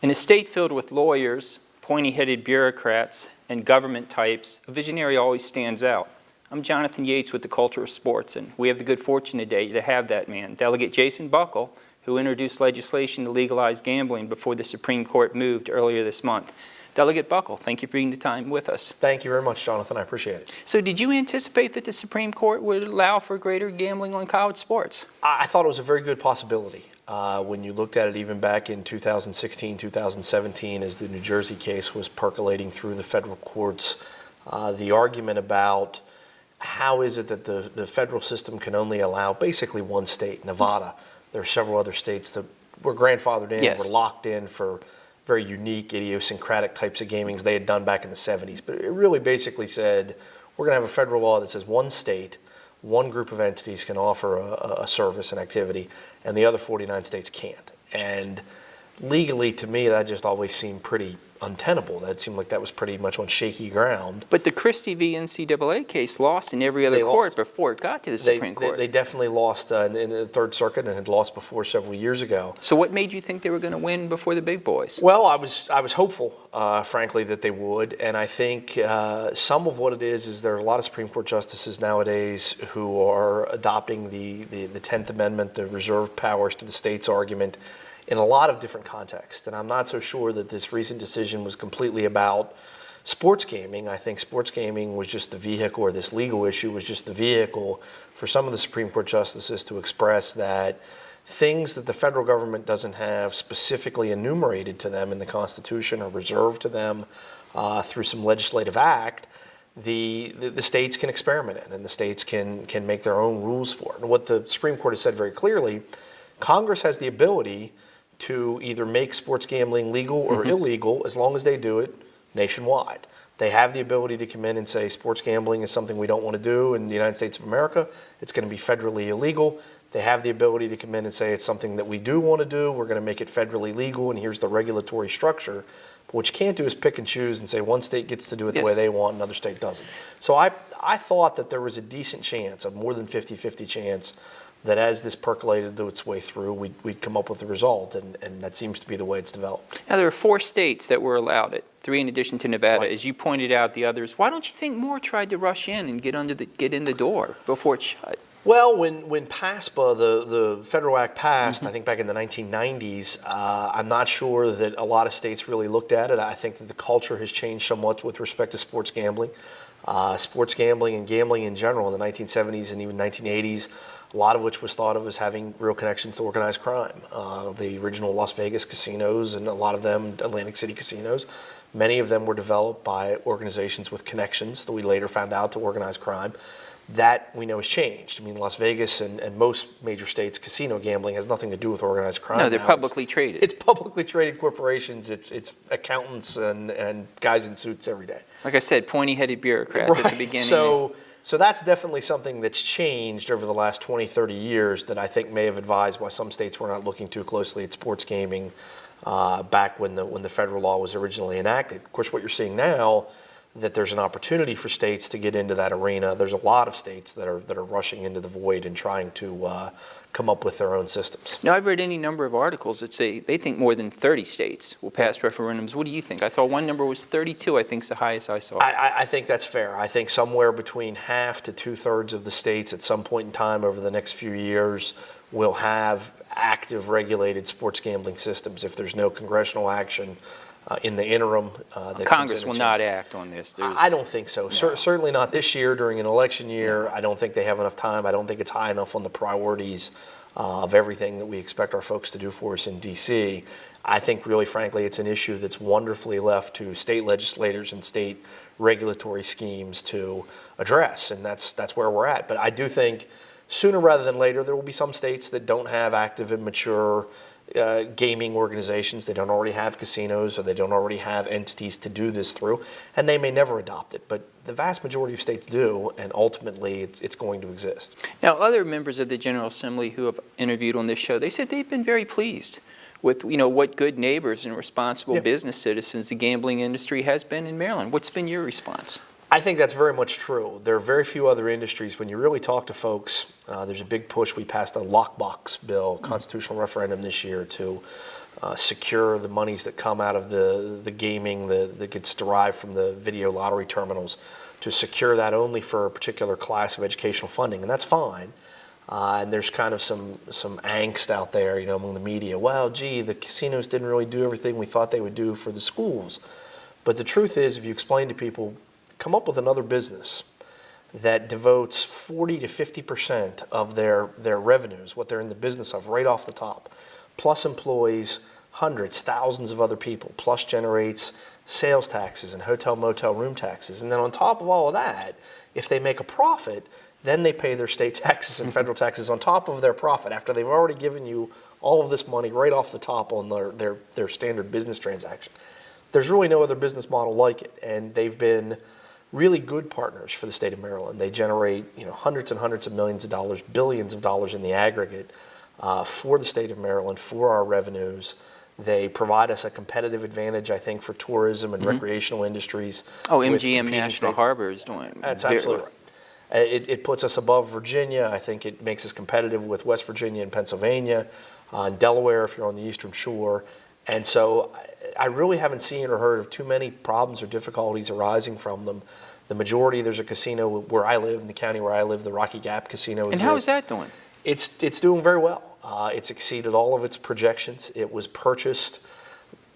In a state filled with lawyers, pointy-headed bureaucrats, and government types, a visionary always stands out. I'm Jonathan Yates with the Culture of Sports, and we have the good fortune today to have that man, Delegate Jason Buckle, who introduced legislation to legalize gambling before the Supreme Court moved earlier this month. Delegate Buckle, thank you for being the time with us. Thank you very much, Jonathan. I appreciate it. So did you anticipate that the Supreme Court would allow for greater gambling on college sports? I thought it was a very good possibility. When you looked at it even back in 2016, 2017, as the New Jersey case was percolating through the federal courts, the argument about how is it that the federal system can only allow basically one state, Nevada. There are several other states that were grandfathered in, Yes. were locked in for very unique, idiosyncratic types of gamings they had done back in the 70s. But it really basically said, we're going to have a federal law that says one state, one group of entities can offer a service and activity, and the other 49 states can't. And legally, to me, that just always seemed pretty untenable. That seemed like that was pretty much on shaky ground. But the Christie v. NCAA case lost in every other court before it got to the Supreme Court. They definitely lost in the Third Circuit and had lost before several years ago. So what made you think they were going to win before the big boys? Well, I was hopeful, frankly, that they would. And I think some of what it is there are a lot of Supreme Court justices nowadays who are adopting the 10th Amendment, the reserved powers to the states argument, in a lot of different contexts. And I'm not so sure that this recent decision was completely about sports gaming. I think sports gaming was just the vehicle, or this legal issue was just the vehicle for some of the Supreme Court justices to express that things that the federal government doesn't have specifically enumerated to them in the Constitution or reserved to them through some legislative act, the states can experiment in, and the states can make their own rules for it. And what the Supreme Court has said very clearly, Congress has the ability to either make sports gambling legal or illegal as long as they do it nationwide. They have the ability to come in and say sports gambling is something we don't want to do in the United States of America. It's going to be federally illegal. They have the ability to come in and say it's something that we do want to do. We're going to make it federally legal, and here's the regulatory structure. But what you can't do is pick and choose and say one state gets to do it the way they want, another state doesn't. So I thought that there was a decent chance, a more than 50-50 chance, that as this percolated its way through, we'd come up with a result, and that seems to be the way it's developed. Now, there are 4 states that were allowed it, 3 in addition to Nevada. Right. As you pointed out, the others. Why don't you think more tried to rush in and get in the door before it's shut? Well, when PASPA, the federal act passed, I think back in the 1990s, I'm not sure that a lot of states really looked at it. I think that the culture has changed somewhat with respect to sports gambling. Sports gambling and gambling in general in the 1970s and even 1980s, a lot of which was thought of as having real connections to organized crime. The original Las Vegas casinos, and a lot of them Atlantic City casinos, many of them were developed by organizations with connections that we later found out to organized crime. That we know has changed. I mean, Las Vegas and most major states, casino gambling has nothing to do with organized crime. No, they're publicly traded. It's publicly traded corporations. It's accountants and guys in suits every day. Like I said, pointy-headed bureaucrats at the beginning. So that's definitely something that's changed over the last 20, 30 years that I think may have advised why some states were not looking too closely at sports gaming back when the federal law was originally enacted. Of course, what you're seeing now, that there's an opportunity for states to get into that arena. There's a lot of states that are rushing into the void and trying to come up with their own systems. Now, I've read any number of articles that say they think more than 30 states will pass referendums. What do you think? I thought one number was 32, I think is the highest I saw. I think that's fair. I think somewhere between half to 2/3 of the states at some point in time over the next few years will have active regulated sports gambling systems if there's no congressional action in the interim. Congress will not act on this. I don't think so. No. Certainly not this year during an election year. I don't think they have enough time. I don't think it's high enough on the priorities of everything that we expect our folks to do for us in D.C. I think really, frankly, it's an issue that's wonderfully left to state legislators and state regulatory schemes to address, and that's where we're at. But I do think sooner rather than later there will be some states that don't have active and mature gaming organizations. They don't already have casinos, or they don't already have entities to do this through, and they may never adopt it. But the vast majority of states do, and ultimately it's going to exist. Now, other members of the General Assembly who have interviewed on this show, they said they've been very pleased with what good neighbors and responsible business citizens the gambling industry has been in Maryland. What's been your response? I think that's very much true. There are very few other industries. When you really talk to folks, there's a big push. We passed a lockbox bill, constitutional referendum this year to secure the monies that come out of the gaming that gets derived from the video lottery terminals, to secure that only for a particular class of educational funding, and that's fine. And there's kind of some angst out there, among the media. Well, gee, the casinos didn't really do everything we thought they would do for the schools. But the truth is, if you explain to people, come up with another business that devotes 40 to 50% of their revenues, what they're in the business of, right off the top, plus employs hundreds, thousands of other people, plus generates sales taxes and hotel, motel room taxes. And then on top of all of that, if they make a profit, then they pay their state taxes and federal taxes on top of their profit after they've already given you all of this money right off the top on their standard business transaction. There's really no other business model like it, and they've been really good partners for the state of Maryland. They generate hundreds and hundreds of millions of dollars, billions of dollars in the aggregate for the state of Maryland, for our revenues. They provide us a competitive advantage, I think, for tourism and recreational industries. Oh, MGM National Harbor is doing That's absolutely right. It puts us above Virginia. I think it makes us competitive with West Virginia and Pennsylvania, and Delaware if you're on the Eastern Shore. And so I really haven't seen or heard of too many problems or difficulties arising from them. The majority, there's a casino where I live, in the county where I live, the Rocky Gap Casino exists. And how is that doing? It's doing very well. It's exceeded all of its projections. It was purchased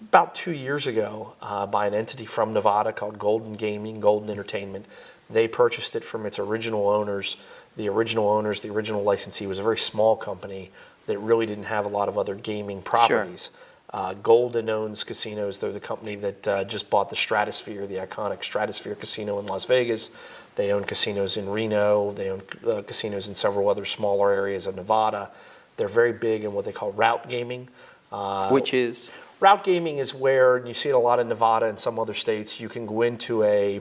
about 2 years ago by an entity from Nevada called Golden Entertainment. They purchased it from its original owners. The original licensee was a very small company that really didn't have a lot of other gaming properties. Sure. Golden owns casinos. They're the company that just bought the Stratosphere, the iconic Stratosphere Casino in Las Vegas. They own casinos in Reno. They own casinos in several other smaller areas of Nevada. They're very big in what they call route gaming. Which is? Route gaming is where, and you see it a lot in Nevada and some other states, you can go into a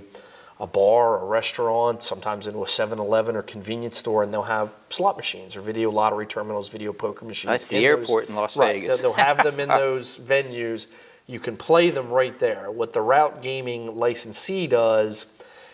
bar, a restaurant, sometimes into a 7-Eleven or convenience store, and they'll have slot machines or video lottery terminals, video poker machines. That's the airport in Las Vegas. Right, they'll have them in those venues. You can play them right there. What the route gaming licensee does,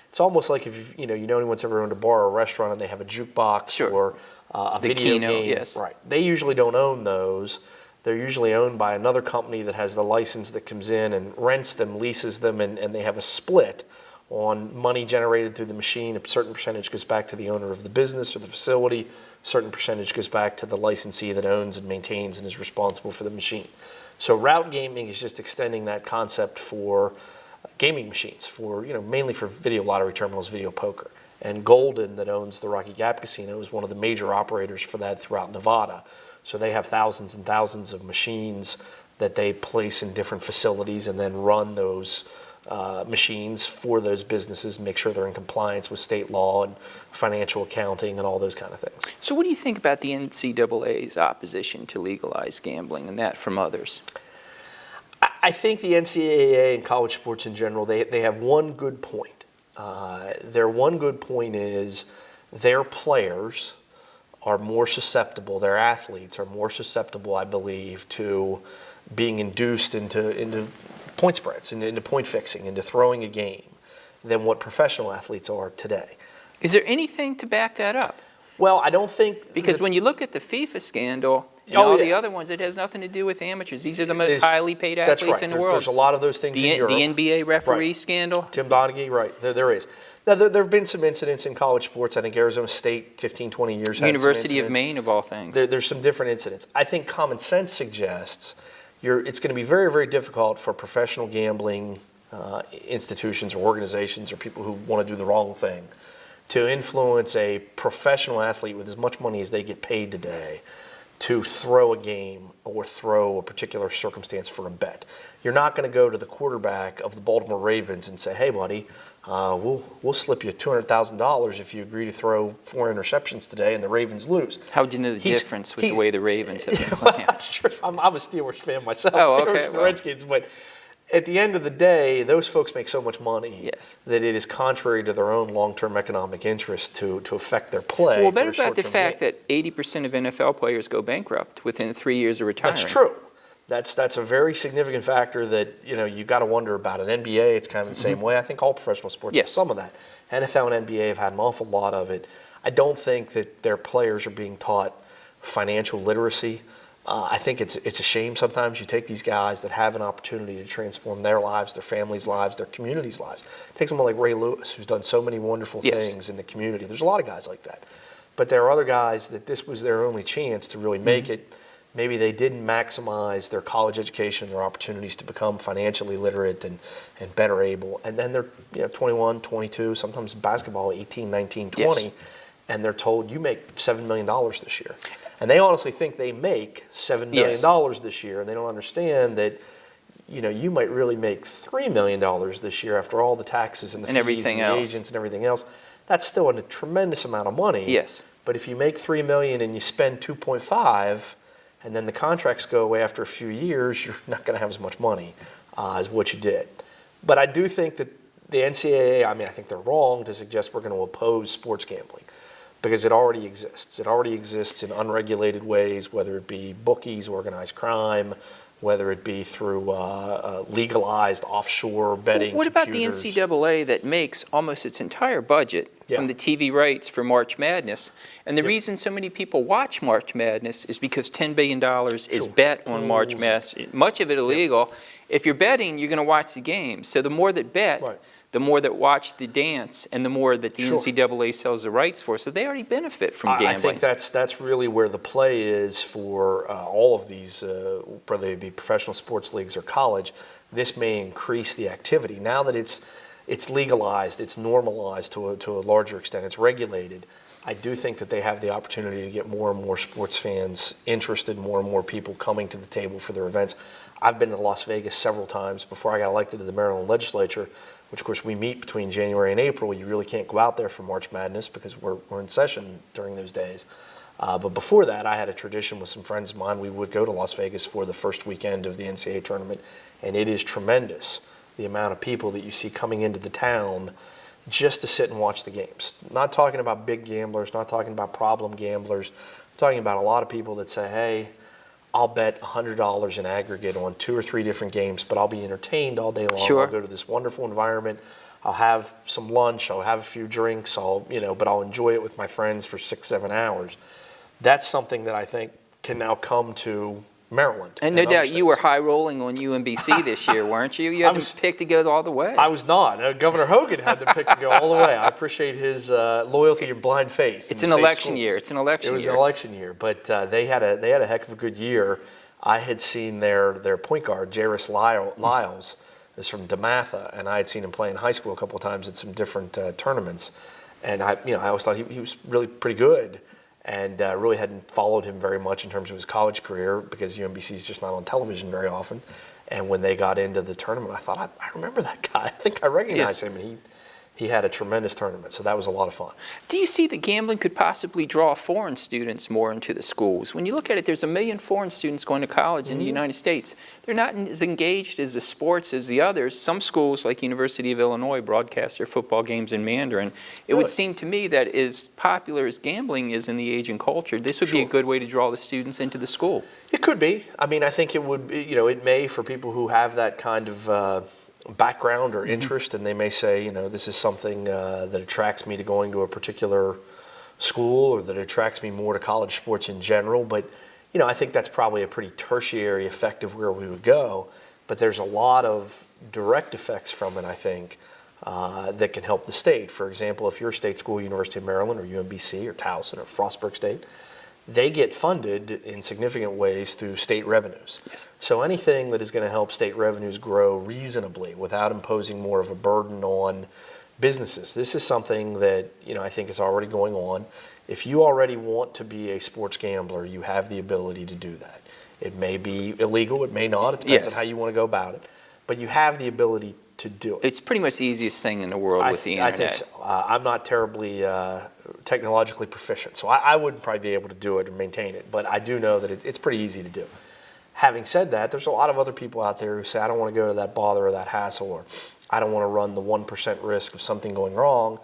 it's almost like if you know anyone's ever owned a bar or a restaurant and they have a jukebox Sure. or a The video Keno, game. yes. Right. They usually don't own those. They're usually owned by another company that has the license that comes in and rents them, leases them, and they have a split on money generated through the machine. A certain percentage goes back to the owner of the business or the facility. A certain percentage goes back to the licensee that owns and maintains and is responsible for the machine. So route gaming is just extending that concept for gaming machines, for mainly for video lottery terminals, video poker. And Golden, that owns the Rocky Gap Casino, is one of the major operators for that throughout Nevada. So they have thousands and thousands of machines that they place in different facilities and then run those machines for those businesses, make sure they're in compliance with state law and financial accounting and all those kind of things. So what do you think about the NCAA's opposition to legalize gambling and that from others? I think the NCAA and college sports in general, they have one good point. Their one good point is their players are more susceptible, their athletes are more susceptible, I believe, to being induced into point spreads, into point fixing, into throwing a game than what professional athletes are today. Is there anything to back that up? Well, I don't think... Because when you look at the FIFA scandal and the other ones, it has nothing to do with amateurs. These are the most highly paid athletes in the world. There's a lot of those things in Europe. The NBA referee scandal. Tim Donaghy, right. There is. Now, there have been some incidents in college sports. I think Arizona State, 15, 20 years had University of Maine, of all things. There's some different incidents. I think common sense suggests it's going to be very, very difficult for professional gambling institutions or organizations or people who want to do the wrong thing to influence a professional athlete with as much money as they get paid today to throw a game or throw a particular circumstance for a bet. You're not going to go to the quarterback of the Baltimore Ravens and say, hey, buddy, we'll slip you $200,000 if you agree to throw 4 interceptions today and the Ravens lose. How would you know the difference with the way the Ravens have been playing? That's true. I'm a Steelers fan myself, Steelers and Redskins, but at the end of the day, those folks make so much money Yes. that it is contrary to their own long-term economic interest to affect their play. Well, what about the fact that 80% of NFL players go bankrupt within 3 years of retiring? That's true. That's a very significant factor that, you got to wonder about. In NBA, it's kind of the same way. I think all professional sports have Yes. some of that. NFL and NBA have had an awful lot of it. I don't think that their players are being taught financial literacy. I think it's a shame sometimes. You take these guys that have an opportunity to transform their lives, their families' lives, their communities' lives. Take someone like Ray Lewis, who's done so many wonderful Yes. things in the community. There's a lot of guys like that. But there are other guys that this was their only chance to really make it. Maybe they didn't maximize their college education, their opportunities to become financially literate and better able. And then they're 21, 22, sometimes basketball 18, 19, 20, Yes. and they're told you make $7 million this year. And they honestly think they make $7 million Yes. this year, and they don't understand that you might really make $3 million this year after all the taxes and the And fees everything and the else. agents and everything else. That's still a tremendous amount of money. Yes. But if you make $3 million and you spend 2.5, and then the contracts go away after a few years, you're not going to have as much money as what you did. But I do think that the NCAA, I think they're wrong to suggest we're going to oppose sports gambling, because it already exists. It already exists in unregulated ways, whether it be bookies, organized crime, whether it be through legalized offshore betting. What about computers. the NCAA that makes almost its entire budget Yeah. from the TV rights for March Madness? And the Yep. reason so many people watch March Madness is because $10 billion is Sure. bet on March Pools. Madness, much of it illegal. If you're betting, you're going to watch the game. So the more that bet, Right. the more that watch the dance, and the more that the Sure. NCAA sells the rights for. So they already benefit from I gambling. think that's really where the play is for all of these, whether they be professional sports leagues or college. This may increase the activity. Now that it's legalized, it's normalized to a larger extent, it's regulated, I do think that they have the opportunity to get more and more sports fans interested, more and more people coming to the table for their events. I've been to Las Vegas several times before I got elected to the Maryland legislature, which of course we meet between January and April. You really can't go out there for March Madness because we're in session during those days. But before that, I had a tradition with some friends of mine. We would go to Las Vegas for the first weekend of the NCAA tournament, and it is tremendous, the amount of people that you see coming into the town just to sit and watch the games. Not talking about big gamblers, not talking about problem gamblers. I'm talking about a lot of people that say, hey, I'll bet $100 in aggregate on 2 or 3 different games, but I'll be entertained all day long. Sure. I'll go to this wonderful environment. I'll have some lunch. I'll have a few drinks. But I'll enjoy it with my friends for 6-7 hours. That's something that I think can now come to Maryland. and no other doubt you were states. high rolling on UMBC this year, weren't you? You had to pick to go all the way. I was not. Governor Hogan had to pick to go all the way. I appreciate his loyalty and blind faith. It's in an state election schools. year. It's an election It was year. an election year, but they had a heck of a good year. I had seen their point guard, Jairus Lyles, is from DeMatha, and I had seen him play in high school a couple of times at some different tournaments, and I always thought he was really pretty good, and really hadn't followed him very much in terms of his college career because UMBC is just not on television very often. And when they got into the tournament, I thought, I remember that guy. I think I recognize him, and he had a tremendous tournament, so that was a lot of fun. Do you see that gambling could possibly draw foreign students more into the schools? When you look at it, there's 1 million foreign students going to college in the United States. They're not as engaged as the sports as the others. Some schools, like University of Illinois, broadcast their football games in Mandarin. It would Really? seem to me that as popular as gambling is in the Asian culture, this would be a Sure. good way to draw the students into the school. It could be. I mean, I think it would, it may for people who have that kind of background or interest, and they may say, this is something that attracts me to going to a particular school, or that attracts me more to college sports in general. But, I think that's probably a pretty tertiary effect of where we would go. But there's a lot of direct effects from it, I think, that can help the state. For example, if you're a state school, University of Maryland or UMBC or Towson or Frostburg State, they get funded in significant ways through state revenues. Yes. So anything that is going to help state revenues grow reasonably without imposing more of a burden on businesses. This is something that, I think is already going on. If you already want to be a sports gambler, you have the ability to do that. It may be illegal, it may not, it depends Yes. on how you want to go about it. But you have the ability to do it. It's pretty much the easiest thing in the world with the I internet. think so. I'm not terribly technologically proficient, so I wouldn't probably be able to do it and maintain it, but I do know that it's pretty easy to do. Having said that, there's a lot of other people out there who say, I don't want to go to that bother or that hassle, or I don't want to run the 1% risk of something going wrong,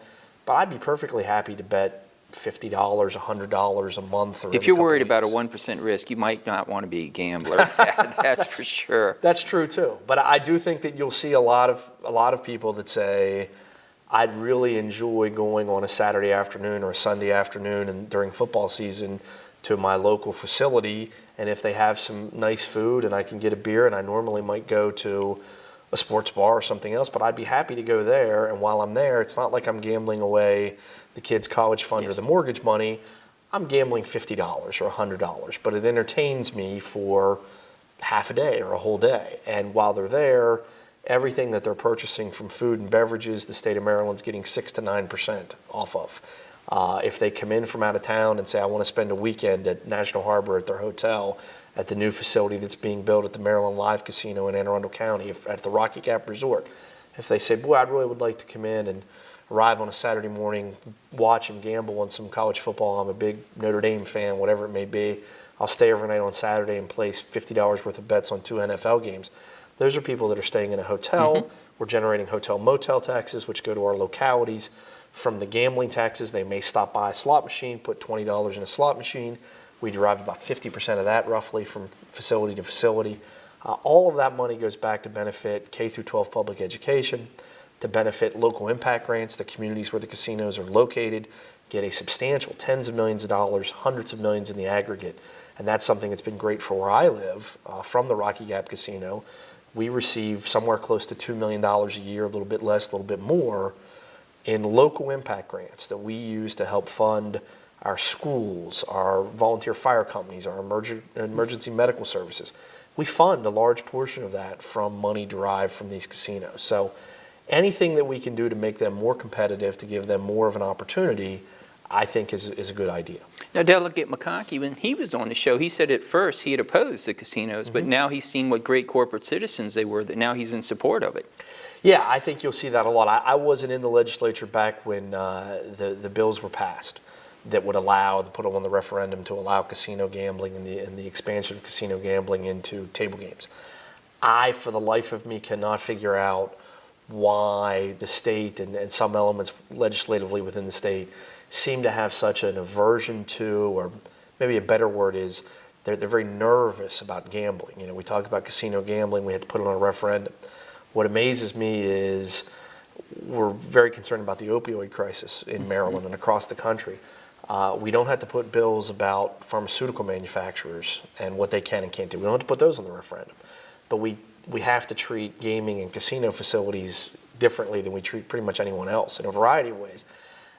but I'd be perfectly happy to bet $50, $100 a month. Or If every you're couple worried about a weeks. 1% risk, you might not want to be a gambler. That's for sure. That's true too. But I do think that you'll see a lot of people that say, I'd really enjoy going on a Saturday afternoon or a Sunday afternoon and during football season to my local facility, and if they have some nice food and I can get a beer, and I normally might go to a sports bar or something else, but I'd be happy to go there. And while I'm there, it's not like I'm gambling away the kids' college fund or the mortgage money. I'm gambling $50 or $100, but it entertains me for half a day or a whole day. And while they're there, everything that they're purchasing from food and beverages, the state of Maryland's getting 6 to 9% off of. If they come in from out of town and say, I want to spend a weekend at National Harbor at their hotel, at the new facility that's being built at the Maryland Live Casino in Anne Arundel County, at the Rocky Gap Resort, if they say, boy, I really would like to come in and arrive on a Saturday morning, watch and gamble on some college football, I'm a big Notre Dame fan, whatever it may be, I'll stay overnight on Saturday and place $50 worth of bets on 2 NFL games. Those are people that are staying in a hotel. We're generating hotel motel taxes, which go to our localities. From the gambling taxes, they may stop by a slot machine, put $20 in a slot machine. We derive about 50% of that roughly from facility to facility. All of that money goes back to benefit K through 12 public education, to benefit local impact grants. The communities where the casinos are located get a substantial tens of millions of dollars, hundreds of millions in the aggregate. And that's something that's been great for where I live, from the Rocky Gap Casino. We receive somewhere close to $2 million a year, a little bit less, a little bit more, in local impact grants that we use to help fund our schools, our volunteer fire companies, our emergency medical services. We fund a large portion of that from money derived from these casinos. So anything that we can do to make them more competitive, to give them more of an opportunity, I think is a good idea. Now, Delegate McConkey, when he was on the show, he said at first he had opposed the casinos, but now he's seen what great corporate citizens they were, that now he's in support of it. Yeah, I think you'll see that a lot. I wasn't in the legislature back when the bills were passed that would put them on the referendum to allow casino gambling and the expansion of casino gambling into table games. I, for the life of me, cannot figure out why the state and some elements legislatively within the state seem to have such an aversion to, or maybe a better word is, they're very nervous about gambling. You know, we talk about casino gambling, we had to put it on a referendum. What amazes me is we're very concerned about the opioid crisis in Maryland and across the country. We don't have to put bills about pharmaceutical manufacturers and what they can and can't do. We don't have to put those on the referendum. But we have to treat gaming and casino facilities differently than we treat pretty much anyone else in a variety of ways.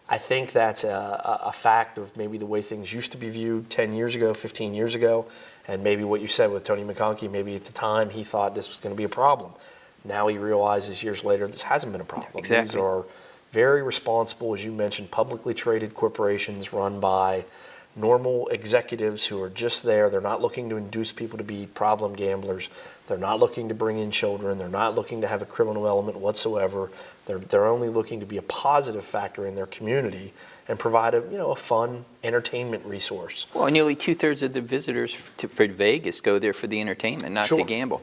I think that's a fact of maybe the way things used to be viewed 10 years ago, 15 years ago, and maybe what you said with Tony McConkey, maybe at the time he thought this was going to be a problem. Now he realizes years later this hasn't been a problem. Exactly. These are very responsible, as you mentioned, publicly traded corporations run by normal executives who are just there. They're not looking to induce people to be problem gamblers. They're not looking to bring in children. They're not looking to have a criminal element whatsoever. They're only looking to be a positive factor in their community and provide a fun entertainment resource. Well, nearly 2/3 of the visitors for Vegas go there for the entertainment, not Sure. to gamble.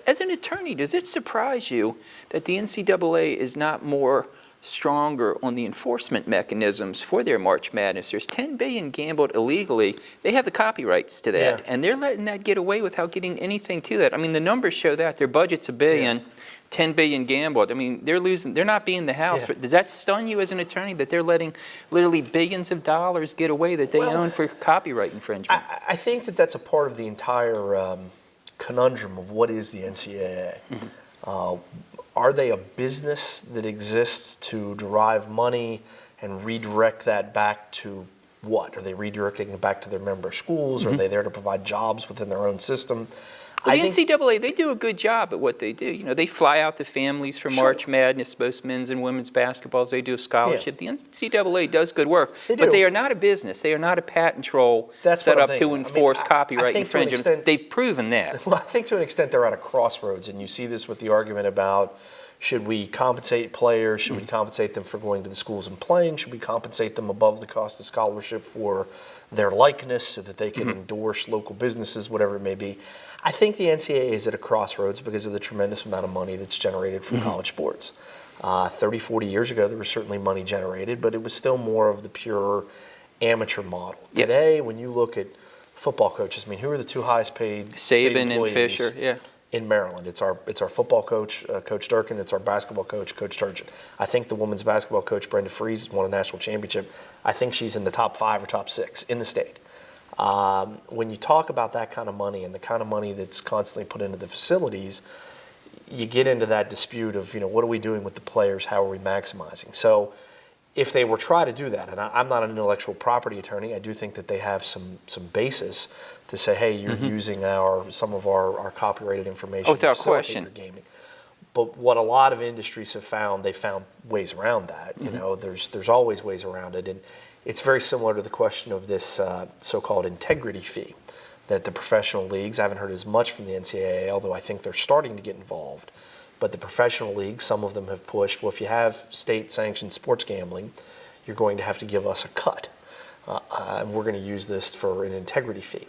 As an attorney, does it surprise you that the NCAA is not more stronger on the enforcement mechanisms for their March Madness? There's $10 billion gambled illegally. They have the copyrights to that, and they're letting that get away without getting anything to that. I mean, the numbers show that. Their budget's $1 billion. 10 billion gambled. I mean, they're not being the house. Does that stun you as an attorney that they're letting literally billions of dollars get away that they own for copyright infringement? I think that's a part of the entire conundrum of what is the NCAA. Are they a business that exists to derive money and redirect that back to what? Are they redirecting it back to their member schools? Are they there to provide jobs within their own system? Well, the NCAA, they do a good job at what they do. You know, they fly out the families for March Madness, both men's and women's basketballs. They do a scholarship. The NCAA does good work, but they are not a business. They are not a patent troll set up to enforce copyright infringements. They've proven that. Well, I think to an extent they're at a crossroads, and you see this with the argument about should we compensate players? Should we compensate them for going to the schools and playing? Should we compensate them above the cost of scholarship for their likeness so that they can endorse local businesses, whatever it may be? I think the NCAA is at a crossroads because of the tremendous amount of money that's generated from college sports. 30, 40 years ago, there was certainly money generated, but it was still more of the pure amateur model. Yes. Today, when you look at football coaches, I mean, who are the two highest paid state Saban and employees Fisher, yeah. in Maryland? It's our football coach, Coach Durkin. It's our basketball coach, Coach Turgeon. I think the women's basketball coach, Brenda Fries, won a national championship. I think she's in the top 5 or top 6 in the state. When you talk about that kind of money and the kind of money that's constantly put into the facilities, you get into that dispute of, what are we doing with the players? How are we maximizing? So if they were try to do that, and I'm not an intellectual property attorney, I do think that they have some basis to say, hey, you're using some of our copyrighted information Without to facilitate question. your gaming. But what a lot of industries have found, they found ways around that. There's always ways around it, and it's very similar to the question of this so-called integrity fee that the professional leagues, I haven't heard as much from the NCAA, although I think they're starting to get involved. But the professional leagues, some of them have pushed, well, if you have state-sanctioned sports gambling, you're going to have to give us a cut. And we're going to use this for an integrity fee.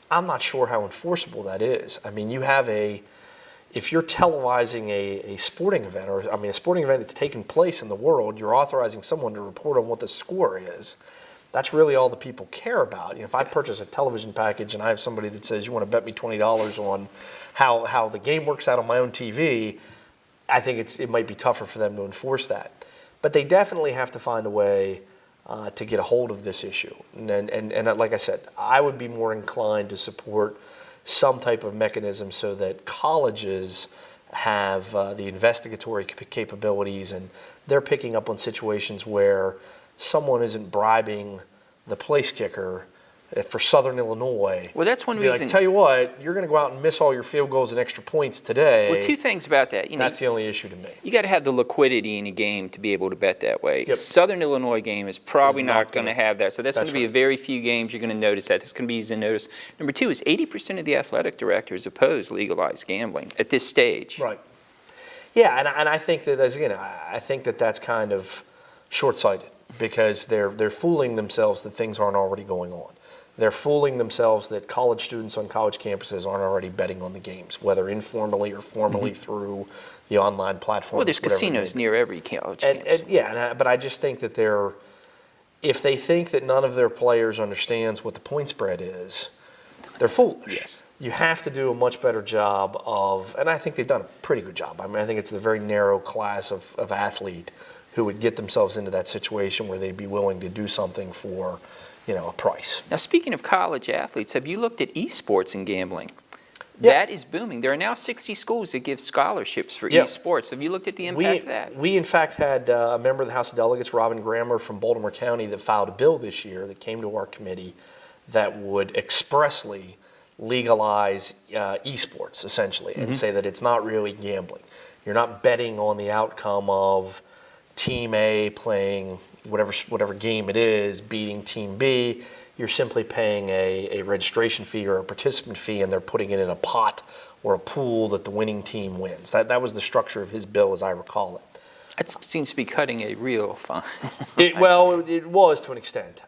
I'm not sure how enforceable that is. I mean, if you're televising a sporting event, a sporting event that's taken place in the world, you're authorizing someone to report on what the score is. That's really all the people care about. If I purchase a television package and I have somebody that says, you want to bet me $20 on how the game works out on my own TV, I think it might be tougher for them to enforce that. But they definitely have to find a way to get a hold of this issue. And like I said, I would be more inclined to support some type of mechanism so that colleges have the investigatory capabilities and they're picking up on situations where someone isn't bribing the place kicker for Southern Illinois. Well, that's one to be reason. Like, tell you what, you're going to go out and miss all your field goals and extra points today. Well, two things about that. That's the only issue to me. You got to have the liquidity in a game to be able to bet that way. Yep. Southern Illinois game is probably Is not not going to gonna- have that. So that's going that's to be right. a very few games you're going to notice that. That's going to be easy to notice. Number two is 80% of the athletic directors oppose legalized gambling at this stage. Right. Yeah, and I think that, I think that that's kind of short-sighted because they're fooling themselves that things aren't already going on. They're fooling themselves that college students on college campuses aren't already betting on the games, whether informally or formally through the online platform. Well, there's casinos near every college campus. But I just think that if they think that none of their players understands what the point spread is, they're foolish. Yes. You have to do a much better job of, and I think they've done a pretty good job. I mean, I think it's the very narrow class of athlete who would get themselves into that situation where they'd be willing to do something for, a price. Now, speaking of college athletes, have you looked at esports and gambling? Yeah. That is booming. There are now 60 schools that give scholarships for Yeah. esports. Have you looked at the impact of that? We in fact had a member of the House of Delegates, Robin Grammer from Baltimore County, that filed a bill this year that came to our committee that would expressly legalize esports, essentially, and say that it's not really gambling. You're not betting on the outcome of Team A playing whatever game it is, beating Team B. You're simply paying a registration fee or a participant fee, and they're putting it in a pot or a pool that the winning team wins. That was the structure of his bill, as I recall it. That seems to be cutting a real fine. It was to an extent.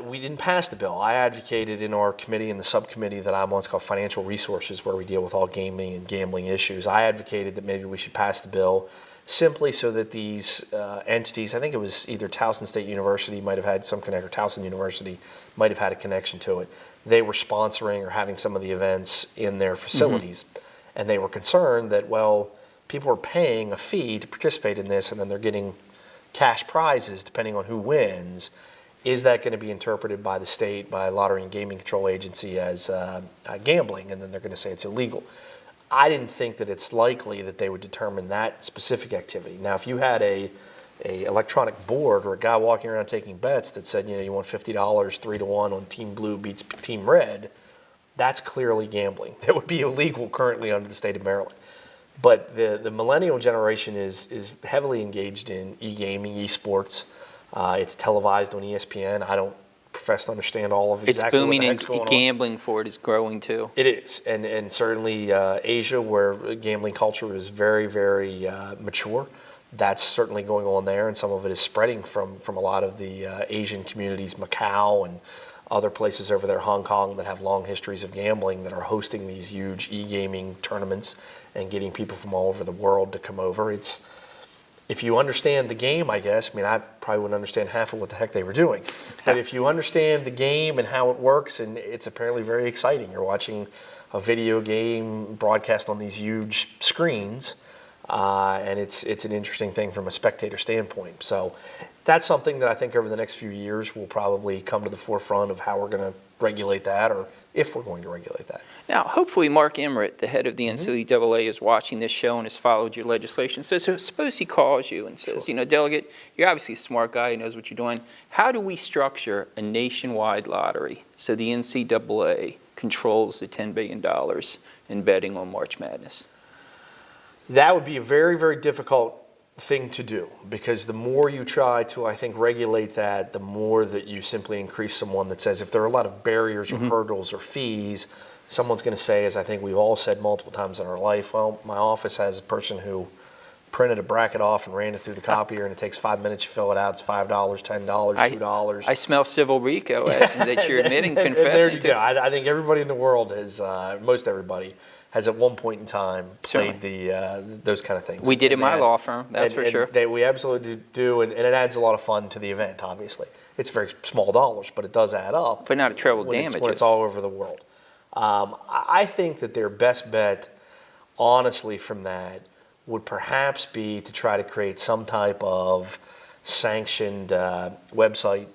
We didn't pass the bill. I advocated in our committee, in the subcommittee that I'm on, it's called Financial Resources, where we deal with all gaming and gambling issues. I advocated that maybe we should pass the bill simply so that these entities, I think it was either Towson State University might have had some connection, or Towson University might have had a connection to it. They were sponsoring or having some of the events in their facilities, and they were concerned that, well, people are paying a fee to participate in this, and then they're getting cash prizes depending on who wins. Is that going to be interpreted by the state, by Lottery and Gaming Control Agency, as gambling, and then they're going to say it's illegal? I didn't think that it's likely that they would determine that specific activity. Now, if you had a electronic board or a guy walking around taking bets that said, you want $50, 3-1 on Team Blue beats Team Red, that's clearly gambling. That would be illegal currently under the state of Maryland. But the millennial generation is heavily engaged in e-gaming, e-sports. It's televised on ESPN. I don't profess to understand all of exactly what the heck's going on. It's booming, and gambling for it is growing too. It is, and certainly Asia, where gambling culture is very, very mature, that's certainly going on there, and some of it is spreading from a lot of the Asian communities, Macau and other places over there, Hong Kong, that have long histories of gambling, that are hosting these huge e-gaming tournaments and getting people from all over the world to come over. if you understand the game, I guess, I mean, I probably wouldn't understand half of what the heck they were doing. But if you understand the game and how it works, and it's apparently very exciting. You're watching a video game broadcast on these huge screens, and it's an interesting thing from a spectator standpoint. So that's something that I think over the next few years will probably come to the forefront of how we're going to regulate that, or if we're going to regulate that. Now, hopefully Mark Emmert, the head of the NCAA, is watching this show and has followed your legislation. So suppose he calls you and says, Delegate, you're obviously a smart guy, he knows what you're doing. How do we structure a nationwide lottery so the NCAA controls the $10 billion in betting on March Madness? That would be a very, very difficult thing to do, because the more you try to, I think, regulate that, the more that you simply increase someone that says if there are a lot of barriers or hurdles or fees, someone's going to say, as I think we've all said multiple times in our life, well, my office has a person who printed a bracket off and ran it through the copier, and it takes 5 minutes to fill it out. It's $5, $10, $2. I smell civil RICO as that you're admitting, and confessing there you to. go. I think everybody in the world has, most everybody, has at one point in time played those kind of things. We did in my law firm, that's for sure. We absolutely do, and it adds a lot of fun to the event, obviously. It's very small dollars, but it does add up. But not a treble damages. When it's all over the world. I think that their best bet, honestly, from that would perhaps be to try to create some type of sanctioned website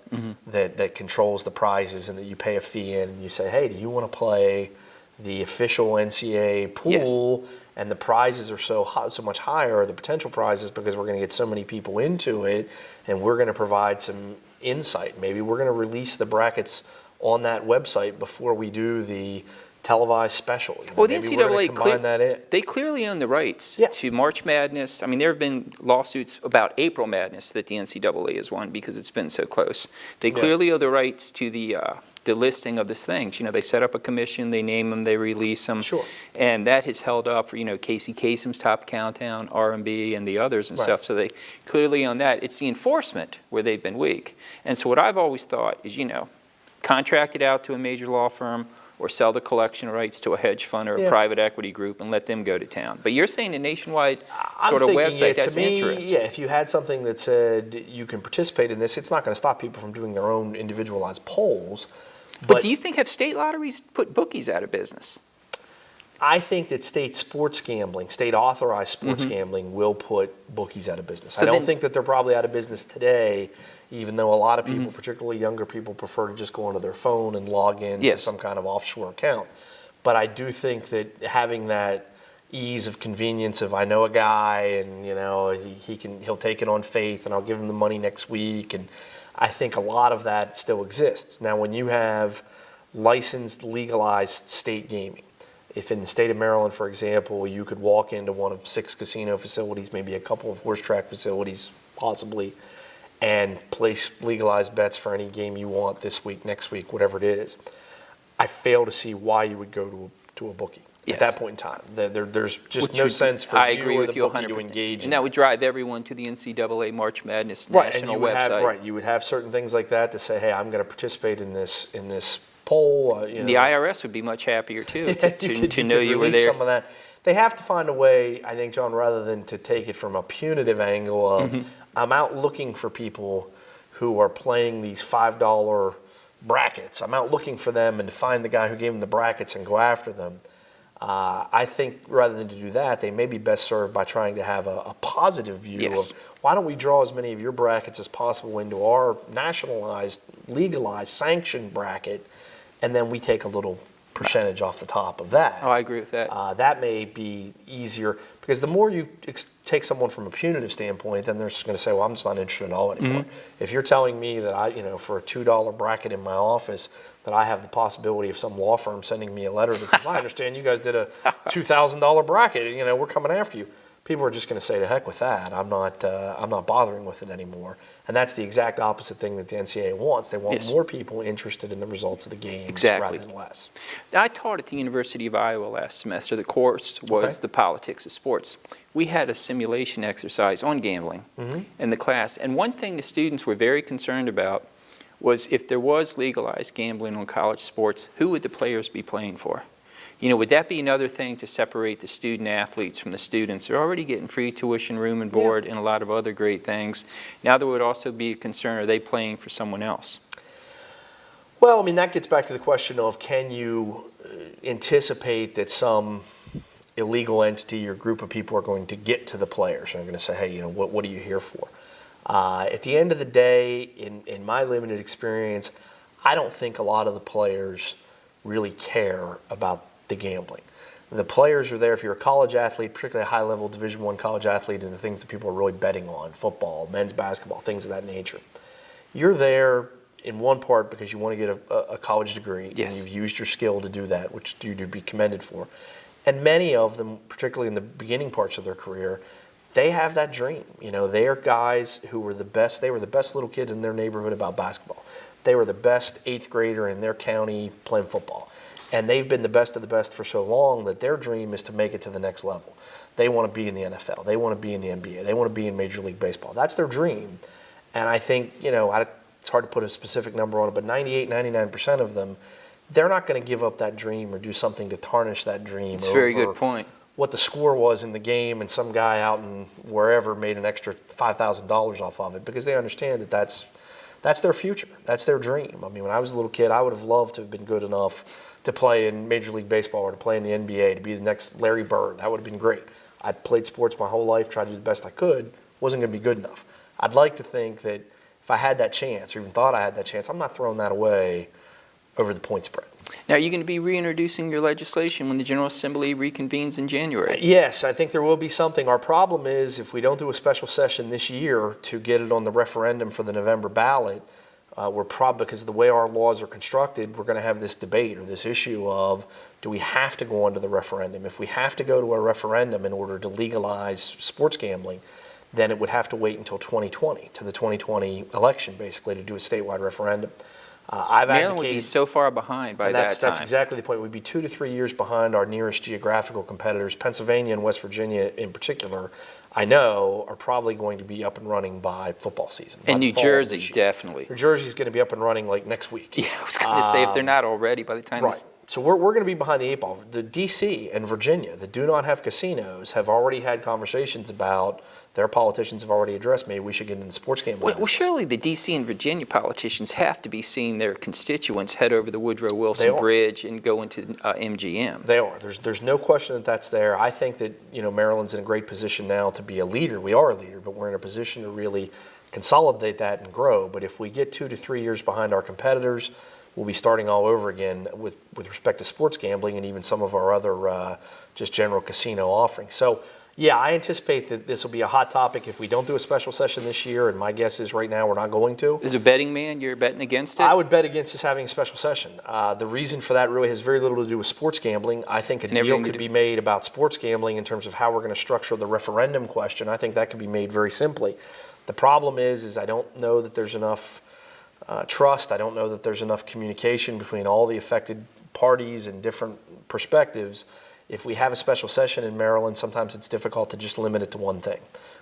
that controls the prizes, and that you pay a fee in and you say, hey, do you want to play the official NCAA pool? Yes. And the prizes are so much higher, the potential prizes, because we're going to get so many people into it, and we're going to provide some insight. Maybe we're going to release the brackets on that website before we do the televised special. Well, the maybe we're going to combine that in. they clearly own the rights Yeah. to March Madness. I mean, there have been lawsuits about April Madness that the NCAA has won because it's been so close. They clearly own the rights to the listing of these things. They set up a commission, they name them, they release them. Sure. And that has held up for, Casey Kasem's Top Countdown, R&B, and the others and stuff. So they clearly own that. It's the enforcement where they've been weak. And so what I've always thought is, contract it out to a major law firm, or sell the collection rights to a hedge fund or a private equity group and let them go to town. But you're saying a nationwide sort of website, that's interesting. Yeah, if you had something that said you can participate in this, it's not going to stop people from doing their own individualized polls. But do you think have state lotteries put bookies out of business? I think that state sports gambling, state authorized sports gambling, will put bookies out of business. So I don't think that they're probably out of business today, even though a lot of people, particularly younger people, prefer to just go onto their phone and log in to some kind of offshore account. But I do think that having that ease of convenience of, I know a guy and he'll take it on faith and I'll give him the money next week, and I think a lot of that still exists. Now, when you have licensed, legalized state gaming, if in the state of Maryland, for example, you could walk into one of 6 casino facilities, maybe a couple of horse track facilities, possibly, and place legalized bets for any game you want this week, next week, whatever it is, I fail to see why you would go to a bookie at that point in time. There's just no sense for you or the bookie to engage in. And that would drive everyone to the NCAA March Madness national website. You would have certain things like that to say, hey, I'm going to participate in this poll. The IRS would be much happier too to know you were there. Some of that. They have to find a way, I think, John, rather than to take it from a punitive angle of I'm out looking for people who are playing these $5 brackets. I'm out looking for them and to find the guy who gave them the brackets and go after them. I think rather than to do that, they may be best served by trying to have a positive view of why don't we draw as many of your brackets as possible into our nationalized, legalized, sanctioned bracket, and then we take a little percentage off the top of that. Oh, I agree with that. That may be easier, because the more you take someone from a punitive standpoint, then they're just going to say, well, I'm just not interested at all anymore. If you're telling me that for a $2 bracket in my office, that I have the possibility of some law firm sending me a letter that says, I understand you guys did a $2,000 bracket, we're coming after you. People are just going to say, to heck with that. I'm not bothering with it anymore. And that's the exact opposite thing that the NCAA wants. They want more people interested in the results of the games rather than less. I taught at the University of Iowa last semester. The course was the politics of sports. We had a simulation exercise on gambling in the class. And one thing the students were very concerned about was if there was legalized gambling on college sports, who would the players be playing for? Would that be another thing to separate the student athletes from the students? They're already getting free tuition, room and board, and a lot of other great things. Now there would also be a concern, are they playing for someone else? Well, I mean, that gets back to the question of, can you anticipate that some illegal entity or group of people are going to get to the players and are going to say, hey, what are you here for? At the end of the day, in my limited experience, I don't think a lot of the players really care about the gambling. The players are there, if you're a college athlete, particularly a high-level Division I college athlete, and the things that people are really betting on, football, men's basketball, things of that nature. You're there in one part because you want to get a college degree, yes, and you've used your skill to do that, which you're to be commended for. And many of them, particularly in the beginning parts of their career, they have that dream. They are guys who were the best. They were the best little kid in their neighborhood about basketball. They were the best 8th grader in their county playing football. And they've been the best of the best for so long that their dream is to make it to the next level. They want to be in the NFL. They want to be in the NBA. They want to be in Major League Baseball. That's their dream. And I think, it's hard to put a specific number on it, but 98, 99% of them, they're not going to give up that dream or do something to tarnish that dream. It's a very good point. What the score was in the game and some guy out in wherever made an extra $5,000 off of it, because they understand that that's their future. That's their dream. I mean, when I was a little kid, I would have loved to have been good enough to play in Major League Baseball or to play in the NBA, to be the next Larry Bird. That would have been great. I played sports my whole life, tried to do the best I could, wasn't going to be good enough. I'd like to think that if I had that chance, or even thought I had that chance, I'm not throwing that away over the point spread. Now, are you going to be reintroducing your legislation when the General Assembly reconvenes in January? Yes, I think there will be something. Our problem is, if we don't do a special session this year to get it on the referendum for the November ballot, we're probably, because of the way our laws are constructed, we're going to have this debate or this issue of, do we have to go on to the referendum? If we have to go to a referendum in order to legalize sports gambling, then it would have to wait until 2020, to the 2020 election, basically, to do a statewide referendum. Maryland would be so far behind by that time. That's exactly the point. We'd be 2 to 3 years behind our nearest geographical competitors. Pennsylvania and West Virginia in particular, I know, are probably going to be up and running by football season. And New Jersey, definitely. New Jersey's going to be up and running like next week. Yeah, I was going to say, if they're not already by the time. Right. So we're going to be behind the 8 ball. The D.C. and Virginia that do not have casinos have already had conversations about, their politicians have already addressed, maybe we should get into sports gambling. Well, surely the D.C. and Virginia politicians have to be seeing their constituents head over the Woodrow Wilson Bridge and go into MGM. They are. There's no question that that's there. I think that Maryland's in a great position now to be a leader. We are a leader, but we're in a position to really consolidate that and grow. But if we get 2 to 3 years behind our competitors, we'll be starting all over again with respect to sports gambling and even some of our other just general casino offerings. So, yeah, I anticipate that this will be a hot topic if we don't do a special session this year, and my guess is right now we're not going to. As a betting man, you're betting against it? I would bet against us having a special session. The reason for that really has very little to do with sports gambling. I think a deal could be made about sports gambling in terms of how we're going to structure the referendum question. I think that could be made very simply. The problem is I don't know that there's enough trust. I don't know that there's enough communication between all the affected parties and different perspectives. If we have a special session in Maryland, sometimes it's difficult to just limit it to one thing.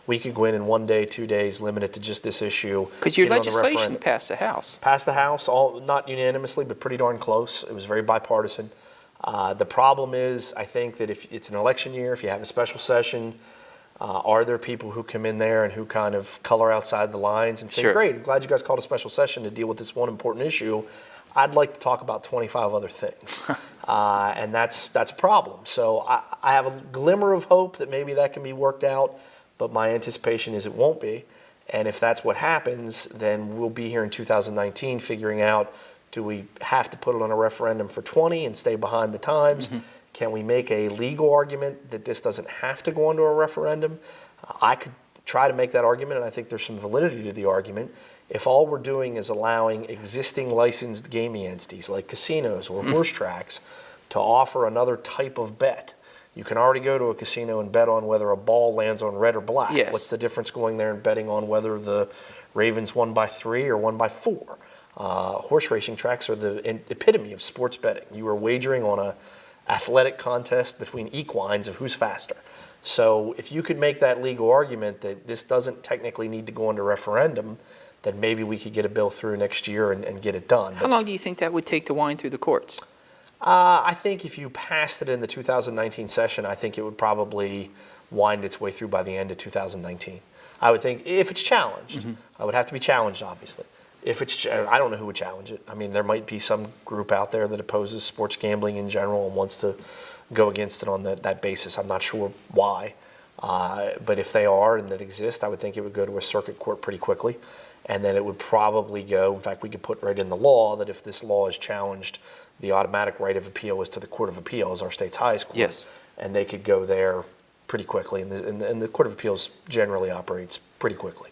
We could go in 1 day, 2 days, limit it to just this issue. Because your legislation passed the House. Passed the House, not unanimously, but pretty darn close. It was very bipartisan. The problem is, I think that if it's an election year, if you have a special session, are there people who come in there and who kind of color outside the lines and say, great, I'm glad you guys called a special session to deal with this one important issue. I'd like to talk about 25 other things. And that's a problem. So I have a glimmer of hope that maybe that can be worked out, but my anticipation is it won't be. And if that's what happens, then we'll be here in 2019 figuring out, do we have to put it on a referendum for 20 and stay behind the times? Mm-hmm. Can we make a legal argument that this doesn't have to go onto a referendum? I could try to make that argument, and I think there's some validity to the argument. If all we're doing is allowing existing licensed gaming entities like casinos or horse tracks to offer another type of bet, you can already go to a casino and bet on whether a ball lands on red or black. Yes. What's the difference going there and betting on whether the Ravens won by 3 or won by 4? Horse racing tracks are the epitome of sports betting. You are wagering on an athletic contest between equines of who's faster. So if you could make that legal argument that this doesn't technically need to go into referendum, then maybe we could get a bill through next year and get it done. How long do you think that would take to wind through the courts? I think if you passed it in the 2019 session, I think it would probably wind its way through by the end of 2019. I would think if it's challenged, I would have to be challenged, obviously. If it's, I don't know who would challenge it. I mean, there might be some group out there that opposes sports gambling in general and wants to go against it on that basis. I'm not sure why. But if they are and that exist, I would think it would go to a circuit court pretty quickly. And then it would probably go, in fact, we could put right in the law that if this law is challenged, the automatic right of appeal is to the Court of Appeals, our state's highest court. Yes. And they could go there pretty quickly. And the Court of Appeals generally operates pretty quickly.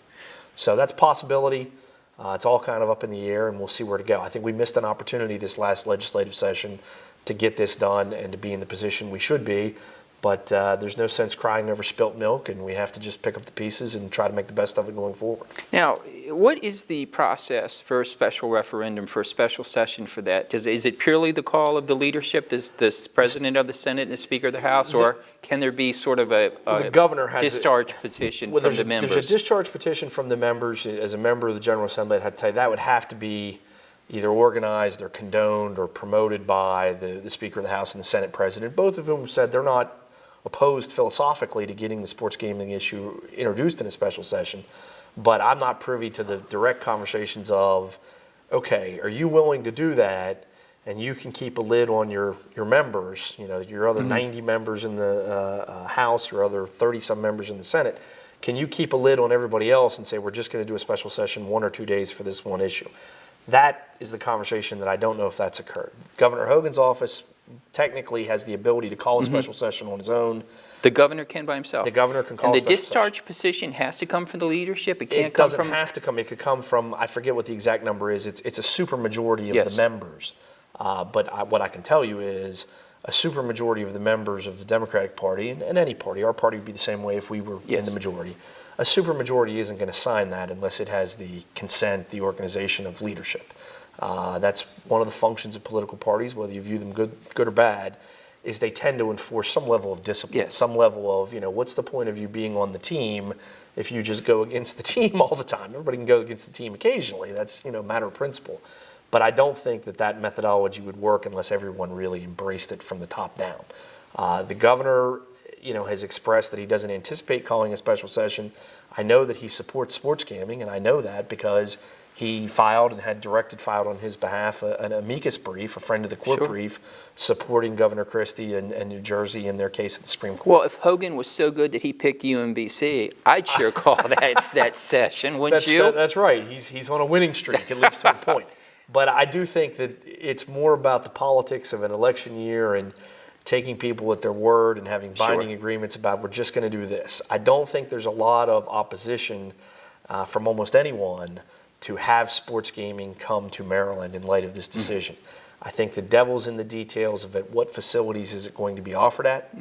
So that's a possibility. It's all kind of up in the air, and we'll see where to go. I think we missed an opportunity this last legislative session to get this done and to be in the position we should be. But there's no sense crying over spilt milk, and we have to just pick up the pieces and try to make the best of it going forward. Now, what is the process for a special referendum, for a special session for that? Is it purely the call of the leadership, the President of the Senate and the Speaker of the House, or can there be sort of a The governor has discharge petition from the members? There's a discharge petition from the members. As a member of the General Assembly, I'd have to tell you that would have to be either organized or condoned or promoted by the Speaker of the House and the Senate President, both of whom said they're not opposed philosophically to getting the sports gaming issue introduced in a special session. But I'm not privy to the direct conversations of, okay, are you willing to do that? And you can keep a lid on your members, your other 90 members in the House, your other 30-some members in the Senate. Can you keep a lid on everybody else and say, we're just going to do a special session 1 or 2 days for this one issue? That is the conversation that I don't know if that's occurred. Governor Hogan's office technically has the ability to call a special session on his own. The governor can by himself. The governor can call And a the special discharge petition has to come from the leadership? It can't It come doesn't from... have to come. It could come from, I forget what the exact number is. It's a supermajority of Yes. the members. What I can tell you is a supermajority of the members of the Democratic Party, and any party, our party would be the same way if we were in the majority. A supermajority isn't going to sign that unless it has the consent, the organization of leadership. That's one of the functions of political parties, whether you view them good or bad, is they tend to enforce some level of discipline, Yes. some level of, what's the point of you being on the team if you just go against the team all the time? Everybody can go against the team occasionally. That's, a matter of principle. But I don't think that methodology would work unless everyone really embraced it from the top down. The governor, has expressed that he doesn't anticipate calling a special session. I know that he supports sports gambling, and I know that because he filed and had directed filed on his behalf an amicus brief, a friend of the court brief, supporting Governor Christie and New Jersey in their case at the Supreme Court. Well, if Hogan was so good that he picked UMBC, I'd sure call that session, wouldn't you? That's right. He's on a winning streak, at least to a point. But I do think that it's more about the politics of an election year and taking people at their word and having binding agreements about we're just going to do this. I don't think there's a lot of opposition from almost anyone to have sports gaming come to Maryland in light of this decision. I think the devil's in the details of at what facilities is it going to be offered at,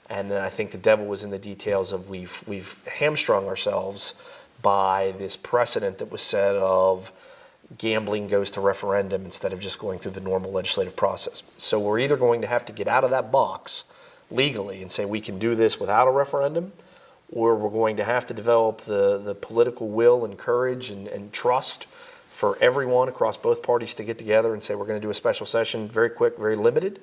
and then I think the devil was in the details of we've hamstrung ourselves by this precedent that was set of gambling goes to referendum instead of just going through the normal legislative process. So we're either going to have to get out of that box legally and say we can do this without a referendum, or we're going to have to develop the political will and courage and trust for everyone across both parties to get together and say we're going to do a special session, very quick, very limited,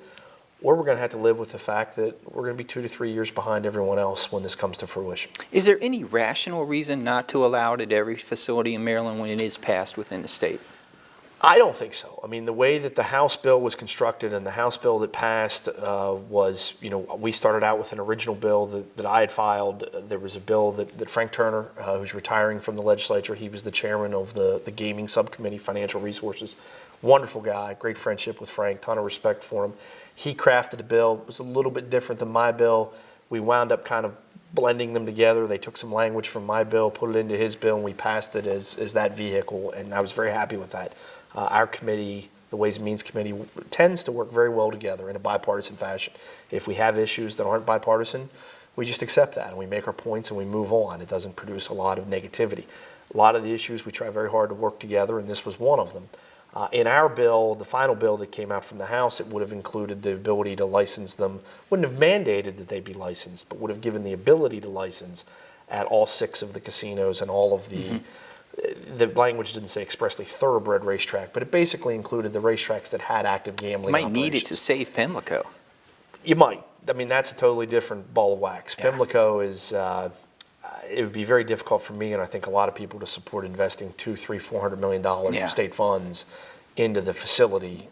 or we're going to have to live with the fact that we're going to be 2 to 3 years behind everyone else when this comes to fruition. Is there any rational reason not to allow it at every facility in Maryland when it is passed within the state? I don't think so. I mean, the way that the House bill was constructed and the House bill that passed was, we started out with an original bill that I had filed. There was a bill that Frank Turner, who's retiring from the legislature, he was the chairman of the gaming subcommittee, financial resources. Wonderful guy, great friendship with Frank, ton of respect for him. He crafted a bill. It was a little bit different than my bill. We wound up kind of blending them together. They took some language from my bill, put it into his bill, and we passed it as that vehicle, and I was very happy with that. Our committee, the Ways and Means Committee, tends to work very well together in a bipartisan fashion. If we have issues that aren't bipartisan, we just accept that and we make our points and we move on. It doesn't produce a lot of negativity. A lot of the issues we try very hard to work together, and this was one of them. In our bill, the final bill that came out from the House, it would have included the ability to license them, wouldn't have mandated that they be licensed, but would have given the ability to license at all 6 of the casinos and all of the the language didn't say expressly thoroughbred racetrack, but it basically included the racetracks that had active gambling Might operations. need it to save Pimlico. You might. I mean, that's a totally different ball of wax. Yeah. Pimlico is, it would be very difficult for me, and I think a lot of people, to support investing $200, $300, $400 million Yeah. of state funds into the facility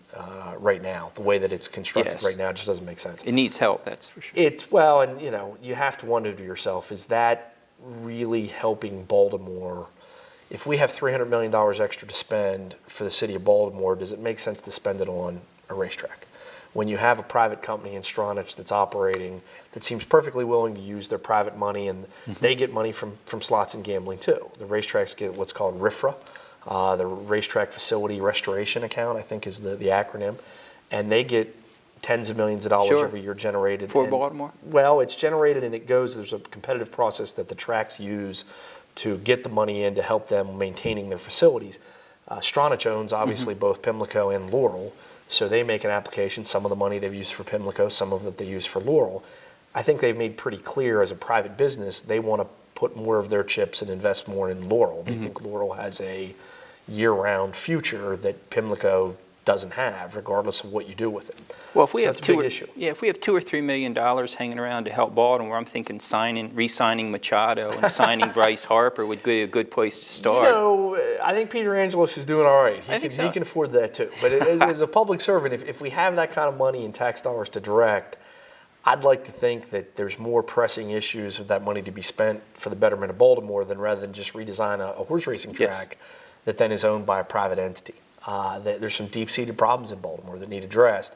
right now. The way that it's constructed Yes. right now, it just doesn't make sense. It needs help, that's for sure. It's, well, and you have to wonder to yourself, is that really helping Baltimore? If we have $300 million extra to spend for the city of Baltimore, does it make sense to spend it on a racetrack? When you have a private company in Stronach that's operating, that seems perfectly willing to use their private money, and they get money from slots and gambling too. The racetracks get what's called RFRA, the Racetrack Facility Restoration Account, I think is the acronym, and they get tens of millions of dollars Sure. every year generated. For And- Baltimore? Well, it's generated and it goes, there's a competitive process that the tracks use to get the money in to help them maintaining their facilities. Stronach owns obviously both Pimlico and Laurel, so they make an application. Some of the money they've used for Pimlico, some of it they use for Laurel. I think they've made pretty clear as a private business they want to put more of their chips and invest more in Laurel. They think Laurel has a year-round future that Pimlico doesn't have, regardless of what you do with it. Well, if we So have that's a big two, issue. if we have $2 or $3 million hanging around to help Baltimore, I'm thinking re-signing Machado and signing Bryce Harper would be a good place to start. I think Peter Angelos is doing all right. I think so. He can afford that too. But as a public servant, if we have that kind of money and tax dollars to direct, I'd like to think that there's more pressing issues with that money to be spent for the betterment of Baltimore than rather than just redesign a horse racing Yes. track that then is owned by a private entity. There's some deep-seated problems in Baltimore that need addressed.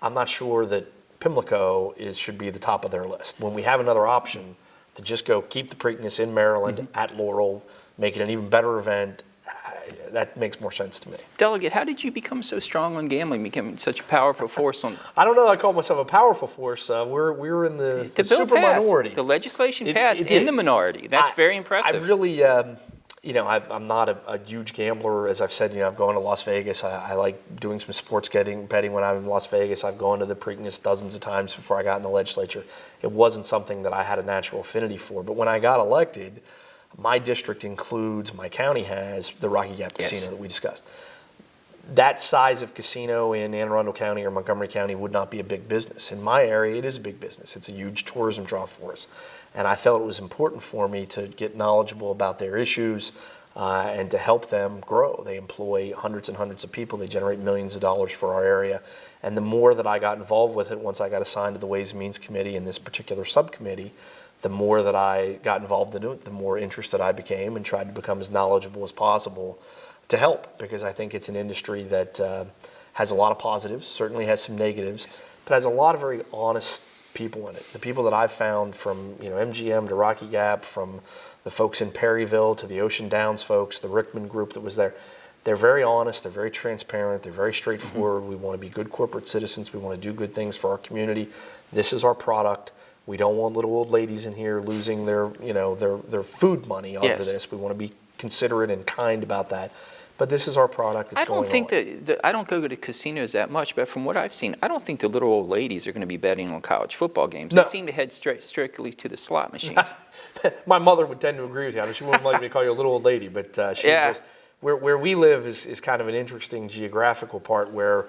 I'm not sure that Pimlico should be the top of their list. When we have another option to just go keep the Preakness in Maryland at Laurel, make it an even better event, that makes more sense to me. Delegate, how did you become so strong on gambling, becoming such a powerful force on I don't know. I call myself a powerful force. We're in the the bill super passed. minority. The legislation It passed did. in the minority. That's very impressive. I really, I'm not a huge gambler. As I've said, I've gone to Las Vegas. I like doing some sports betting when I'm in Las Vegas. I've gone to the Preakness dozens of times before I got in the legislature. It wasn't something that I had a natural affinity for. But when I got elected, my district includes, my county has, the Rocky Gap Yes. Casino that we discussed. That size of casino in Anne Arundel County or Montgomery County would not be a big business. In my area, it is a big business. It's a huge tourism draw for us. And I felt it was important for me to get knowledgeable about their issues and to help them grow. They employ hundreds and hundreds of people. They generate millions of dollars for our area. And the more that I got involved with it, once I got assigned to the Ways and Means Committee and this particular subcommittee, the more that I got involved in it, the more interested I became and tried to become as knowledgeable as possible to help, because I think it's an industry that has a lot of positives, certainly has some negatives, but has a lot of very honest people in it. The people that I've found from MGM to Rocky Gap, from the folks in Perryville to the Ocean Downs folks, the Rickman group that was there, they're very honest, they're very transparent, they're very straightforward. We want to be good corporate citizens, we want to do good things for our community. This is our product. We don't want little old ladies in here losing their food money off of this. We want to be considerate and kind about that. But this is our product. It's I don't think on. that I don't go to casinos that much, but from what I've seen, I don't think the little old ladies are going to be betting on college football games. No. They seem to head strictly to the slot machines. My mother would tend to agree with you. I mean, she wouldn't like me to call you a little old lady, but she Yeah. just where we live is kind of an interesting geographical part where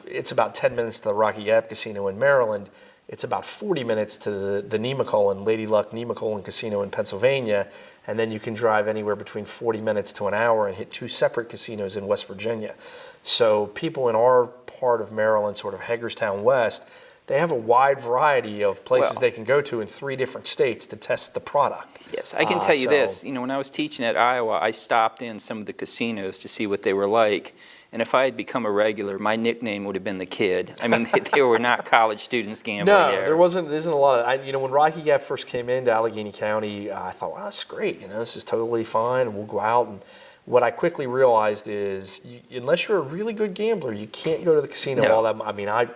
it's about 10 minutes to the Rocky Gap Casino in Maryland. It's about 40 minutes to the Nemacolin, Lady Luck Nemacolin Casino in Pennsylvania, and then you can drive anywhere between 40 minutes to an hour and hit two separate casinos in West Virginia. So people in our part of Maryland, sort of Hagerstown West, they have a wide variety of places they can go to in 3 different states to test the product. Yes, I can tell you this. When I was teaching at Iowa, I stopped in some of the casinos to see what they were like. And if I had become a regular, my nickname would have been the Kid. I mean, they were not college students gambling there. No, there isn't a lot of, when Rocky Gap first came into Allegheny County, I thought, wow, that's great. this is totally fine, and we'll go out. And what I quickly realized is, unless you're a really good gambler, you can't go to the casino all that. I mean, I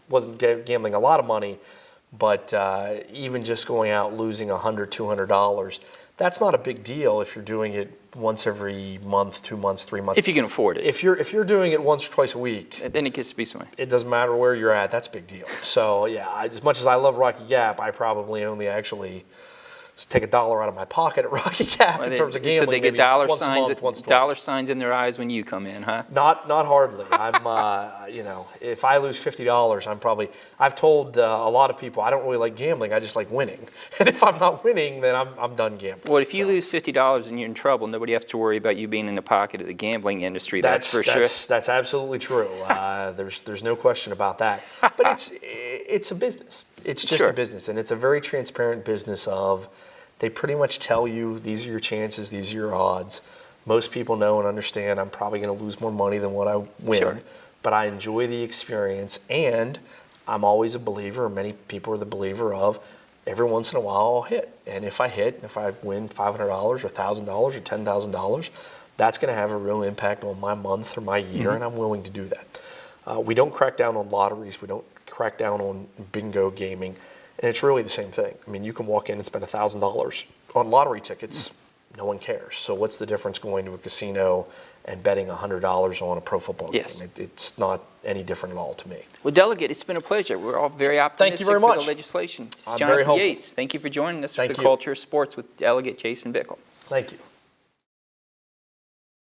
wasn't gambling a lot of money, but even just going out losing $100, $200, that's not a big deal if you're doing it once every month, 2 months, 3 months. If you can afford it. If you're doing it once or twice a week, Then it gets to be something. it doesn't matter where you're at. That's a big deal. So yeah, as much as I love Rocky Gap, I probably only actually take $1 out of my pocket at Rocky Cap in terms of So gambling. they get maybe dollar once a signs, month, once dollar twice. signs in their eyes when you come in, huh? Not hardly. I'm, if I lose $50, I've told a lot of people I don't really like gambling. I just like winning. And if I'm not winning, then I'm done gambling. Well, if you So lose $50 and you're in trouble, nobody has to worry about you being in the pocket of the gambling industry. That's for sure. That's absolutely true. There's no question about that. But it's a business. It's just Sure. a business, and it's a very transparent business of they pretty much tell you these are your chances, these are your odds. Most people know and understand I'm probably going to lose more money than what I win, Sure. but I enjoy the experience, and I'm always a believer, many people are the believer of every once in a while I'll hit. And if I hit, if I win $500 or $1,000 or $10,000, that's going to have a real impact on my month or my year, and I'm willing to do that. We don't crack down on lotteries. We don't crack down on bingo gaming. And it's really the same thing. I mean, you can walk in and spend $1,000 on lottery tickets. No one cares. So what's the difference going to a casino and betting $100 on a pro football Yes. game? It's not any different at all to me. Well, Delegate, it's been a pleasure. We're all very optimistic very for much. the legislation. It's I'm Jonathan very hopeful. Yates. Thank you for joining us Thank for the you. Culture of Sports with Delegate Jason Bickle. Thank you.